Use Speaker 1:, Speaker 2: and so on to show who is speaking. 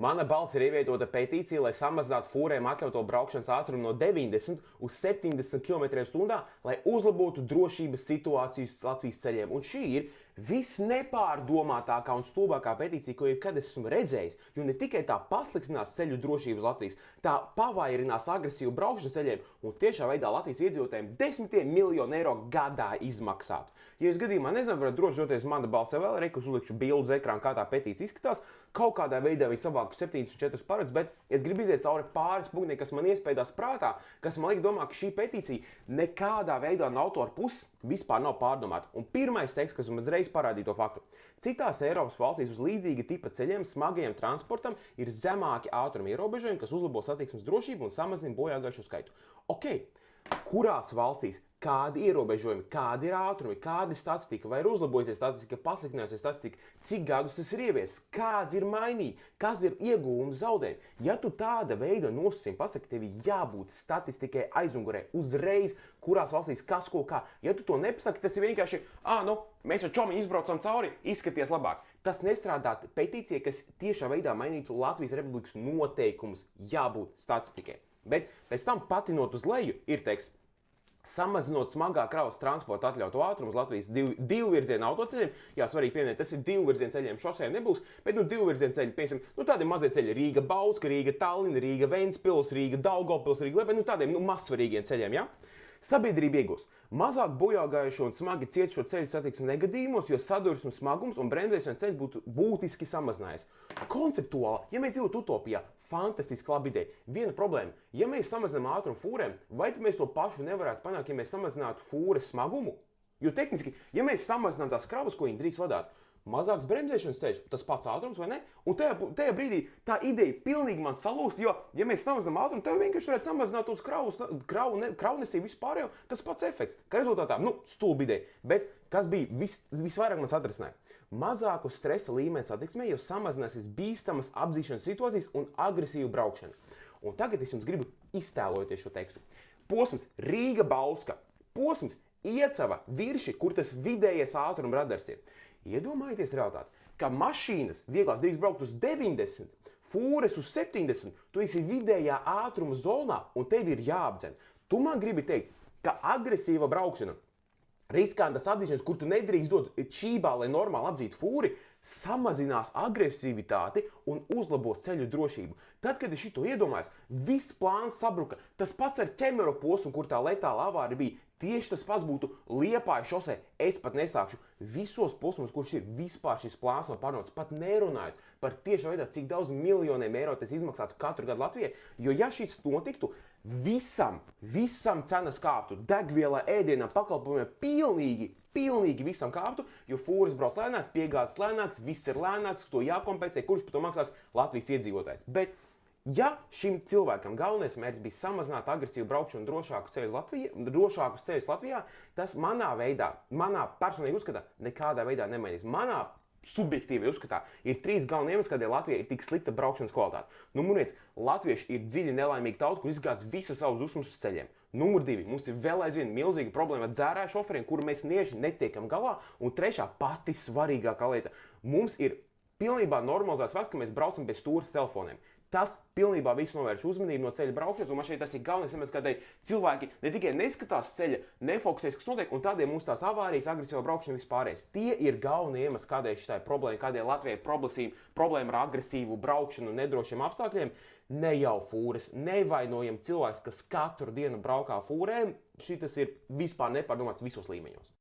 Speaker 1: Mana balss ir ievietota petīcija, lai samazinātu fūrēm atļauto braukšanas ātrumu no 90 uz 70 km/h, lai uzlabotu drošības situācijas Latvijas ceļiem. Un šī ir visnepārdomātākā un stulbākā petīcija, ko jebkad esmu redzējis, jo ne tikai tā pasliktinās ceļu drošības Latvijas, tā pavairinās agresīvu braukšanu ceļiem un tiešā veidā Latvijas iedzīvotājiem desmitiem miljonu eiro gadā izmaksātu. Ja es gadījumā nezinu, varat droši doties mana balsē vēl, rekus uzlikšu bildu uz ekrāna, kā tā petīcija izskatās. Kaut kādā veidā viņi savāku 74 parakstus, bet es gribu iziet cauri pāris punktiem, kas man iespējās prātā, kas man liek domāt, ka šī petīcija nekādā veidā no autora puses vispār nav pārdomāta. Un pirmais teksts, kas mums uzreiz parādīja to faktu. Citās Eiropas valstīs uz līdzīga tipa ceļiem smagajam transportam ir zemāki ātruma ierobežojumi, kas uzlabo satiksmes drošību un samazina bojāgājušo skaitu. Kurās valstīs, kādi ierobežojumi, kādi ir ātrumi, kāda ir statistika, vai ir uzlabojusies statistika, pasliktinājusies statistika, cik gadus tas ir ieviesis, kāds ir mainīgi, kas ir ieguvumi zaudējumi. Ja tu tāda veida nosacījumi pasaki, tev ir jābūt statistikai aizmugurē uzreiz, kurās valstīs kas ko kā. Ja tu to nepasaki, tas ir vienkārši, mēs ar čomiņu izbraucam cauri, izskaties labāk. Tas nestrādā petīcijai, kas tiešā veidā mainītu Latvijas Republikas noteikumus, jābūt statistikai. Bet pēc tam patinot uz leju ir teksts, samazinot smagā kravas transporta atļautu ātrumu uz Latvijas divu virzienu autoceļiem. Jā, svarīgi pieminēt, tas ir divu virzienu ceļiem, šosejiem nebūs, bet divu virzienu ceļi, piemēram, tādi mazie ceļi Rīga Bauska, Rīga Tallina, Rīga Ventspils, Rīga Daugavpils, Rīga Liepāja, tādiem mazsvarīgiem ceļiem, jā. Sabiedrība iegūs mazāk bojāgājušo un smagi cietušo ceļu satiksmes negadījumos, jo sadursmes smagums un bremzēšanas ceļš būtu būtiski samazinājies. Konceptuāli, ja mēs dzīvotu utopijā, fantastiski laba ideja. Viena problēma, ja mēs samazinām ātrumu fūrēm, vai mēs to pašu nevarētu panākt, ja mēs samazinātu fūres smagumu? Jo tehniski, ja mēs samazinām tās kravas, ko viņi drīkst vadāt, mazāks bremzēšanas ceļš, tas pats ātrums, vai ne? Un tajā brīdī tā ideja pilnīgi man salūst, jo, ja mēs samazinām ātrumu, tev vienkārši varētu samazināt uz kravnesību vispārējo, tas pats efekts. Kā rezultātā, stulba ideja. Bet kas bija visvairāk man satricināja? Mazāku stresa līmeni satiksmē, jo samazināsies bīstamas apzīšanas situācijas un agresīvu braukšanu. Un tagad es jums gribu iztēloties šo tekstu. Posms Rīga Bauska, posms Iecava Virši, kur tas vidējais ātruma radars ir. Iedomājieties realitāti, ka mašīnas vieglās drīkst braukt uz 90, fūres uz 70, tu esi vidējā ātruma zonā un tev ir jāapdzen. Tu man gribi teikt, ka agresīva braukšana, riskantas apdzīšanas, kur tu nedrīkst dot čībā, lai normāli apdzītu fūri, samazinās agresivitāti un uzlabos ceļu drošību. Tad, kad es šito iedomājos, viss plāns sabruka. Tas pats ar ķemero posmu, kur tā letāla avārija bija. Tieši tas pats būtu Liepāja šosei. Es pat nesākšu visos posmos, kurš ir vispār šis plāns no pārdomāts, pat nerunājot par tiešā veidā, cik daudz miljoniem eiro tas izmaksātu katru gadu Latvijai. Jo ja šis notiktu, visam cenas kāptu, degvielai, ēdienam, pakalpojumiem, pilnīgi visam kāptu, jo fūras brauc lēnāk, piegādes lēnāks, viss ir lēnāks, to jākompensē, kurš par to maksās Latvijas iedzīvotājs. Bet ja šim cilvēkam galvenais mērķis bija samazināt agresīvu braukšanu drošākus ceļus Latvijā, tas manā personīgi uzskatā nekādā veidā nemainīs. Manā subjektīvi uzskatā ir trīs galvenie iemesli, kādēļ Latvijai ir tik slikta braukšanas kvalitāte. Numur 1. Latvieši ir dziļi nelaimīgi tauta, kur izgāz visas savas dusmas uz ceļiem. Numur 2. Mums ir vēl aizvien milzīga problēma ar dzērāju šoferiem, kuru mēs nieži netiekam galā. Un trešā, pati svarīgākā lieta. Mums ir pilnībā normalizēts fakts, ka mēs braucam bez stūres telefoniem. Tas pilnībā visu novērš uzmanību no ceļa braukšanas, un man šeit tas ir galvenais iemesls, kādēļ cilvēki ne tikai neskatās ceļa, nefokusēs, kas notiek, un tādēļ mums tās avārijas, agresīva braukšana vispārējais. Tie ir galvenie iemesli, kādēļ šī problēma, kādēļ Latvijai problēma ar agresīvu braukšanu un nedrošiem apstākļiem. Ne jau fūres, nevainojam cilvēks, kas katru dienu braukā fūrēm, šitas ir vispār nepārdomāts visos līmeņos.